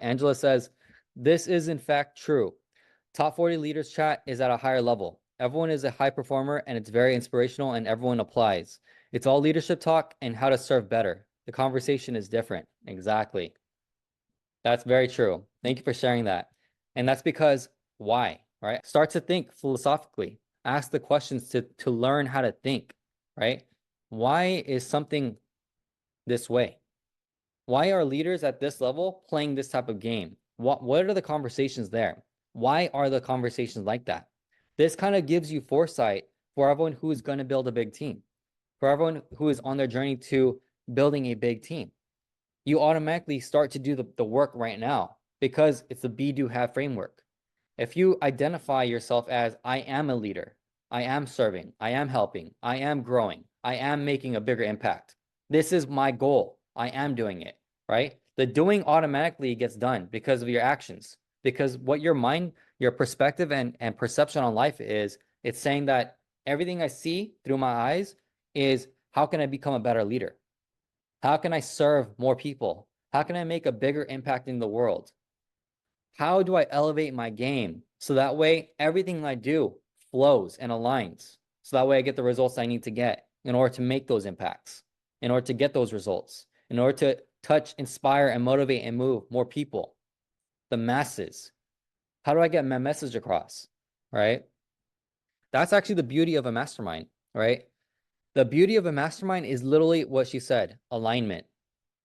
Angela says, this is in fact true. Top 40 leaders chat is at a higher level. Everyone is a high performer and it's very inspirational and everyone applies. It's all leadership talk and how to serve better. The conversation is different. Exactly. That's very true. Thank you for sharing that. And that's because why, right? Start to think philosophically. Ask the questions to learn how to think, right? Why is something this way? Why are leaders at this level playing this type of game? What are the conversations there? Why are the conversations like that? This kind of gives you foresight for everyone who is going to build a big team, for everyone who is on their journey to building a big team. You automatically start to do the work right now because it's the be, do, have framework. If you identify yourself as, I am a leader, I am serving, I am helping, I am growing, I am making a bigger impact. This is my goal. I am doing it, right? The doing automatically gets done because of your actions, because what your mind, your perspective and perception on life is, it's saying that everything I see through my eyes is, how can I become a better leader? How can I serve more people? How can I make a bigger impact in the world? How do I elevate my game so that way everything I do flows and aligns? So that way I get the results I need to get in order to make those impacts, in order to get those results, in order to touch, inspire, and motivate and move more people, the masses. How do I get my message across, right? That's actually the beauty of a mastermind, right? The beauty of a mastermind is literally what she said, alignment.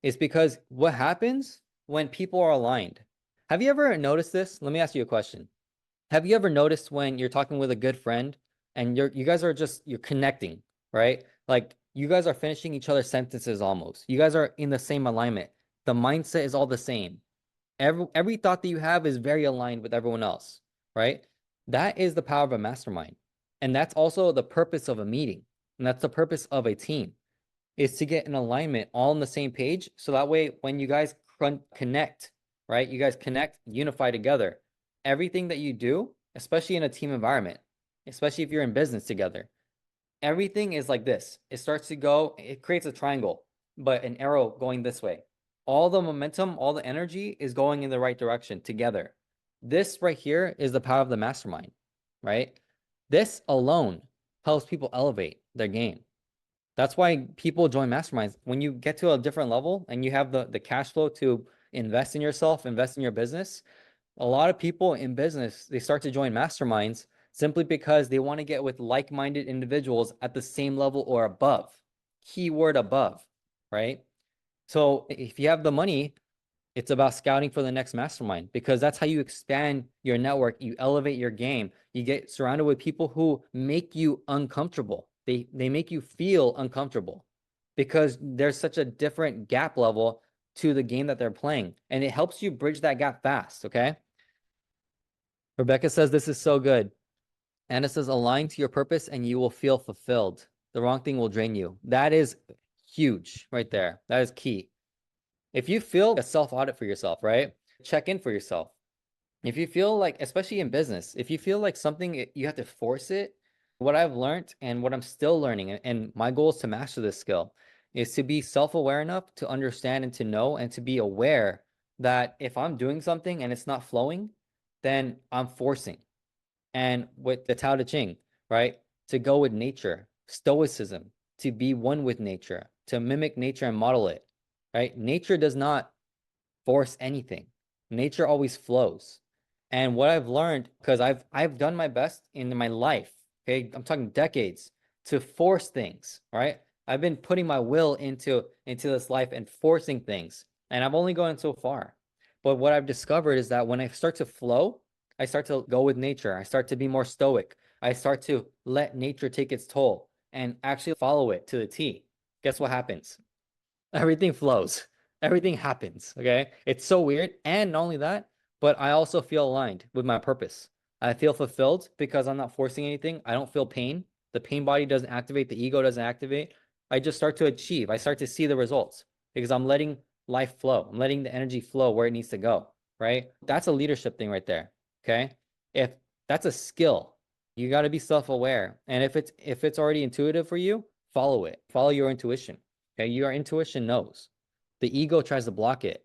It's because what happens when people are aligned? Have you ever noticed this? Let me ask you a question. Have you ever noticed when you're talking with a good friend and you guys are you're connecting, right? Like you guys are finishing each other's sentences almost. You guys are in the same alignment. The mindset is all the same. Every thought that you have is very aligned with everyone else, right? That is the power of a mastermind. And that's also the purpose of a meeting. And that's the purpose of a team, is to get an alignment all on the same page. So that way, when you guys connect, right? You guys connect, unify together. Everything that you do, especially in a team environment, especially if you're in business together, everything is like this. It starts to go, it creates a triangle, but an arrow going this way. All the momentum, all the energy is going in the right direction together. This right here is the power of the mastermind, right? This alone helps people elevate their game. That's why people join masterminds. When you get to a different level and you have the cash flow to invest in yourself, invest in your business, a lot of people in business, they start to join masterminds simply because they want to get with like-minded individuals at the same level or above. Keyword above, right? So if you have the money, it's about scouting for the next mastermind because that's how you expand your network. You elevate your game. You get surrounded with people who make you uncomfortable. They make you feel uncomfortable because there's such a different gap level to the game that they're playing. And it helps you bridge that gap fast, okay? Rebecca says, this is so good. Anna says, align to your purpose and you will feel fulfilled. The wrong thing will drain you. That is huge right there. That is key. If you feel a self-audit for yourself, right? Check in for yourself. If you feel like, especially in business, if you feel like something, you have to force it, what I've learned and what I'm still learning, and my goal is to master this skill, is to be self-aware enough to understand and to know and to be aware that if I'm doing something and it's not flowing, then I'm forcing. And with the Tao Te Ching, right? To go with nature, stoicism, to be one with nature, to mimic nature and model it, right? Nature does not force anything. Nature always flows. And what I've learned, because I've done my best in my life, okay, I'm talking decades, to force things, right? I've been putting my will into this life and forcing things, and I've only gone so far. But what I've discovered is that when I start to flow, I start to go with nature. I start to be more stoic. I start to let nature take its toll and actually follow it to the T. Guess what happens? Everything flows. Everything happens, okay? It's so weird. And not only that, but I also feel aligned with my purpose. I feel fulfilled because I'm not forcing anything. I don't feel pain. The pain body doesn't activate. The ego doesn't activate. I just start to achieve. I start to see the results because I'm letting life flow. I'm letting the energy flow where it needs to go, right? That's a leadership thing right there, okay? If that's a skill, you got to be self-aware. And if it's already intuitive for you, follow it. Follow your intuition. Okay, your intuition knows. The ego tries to block it.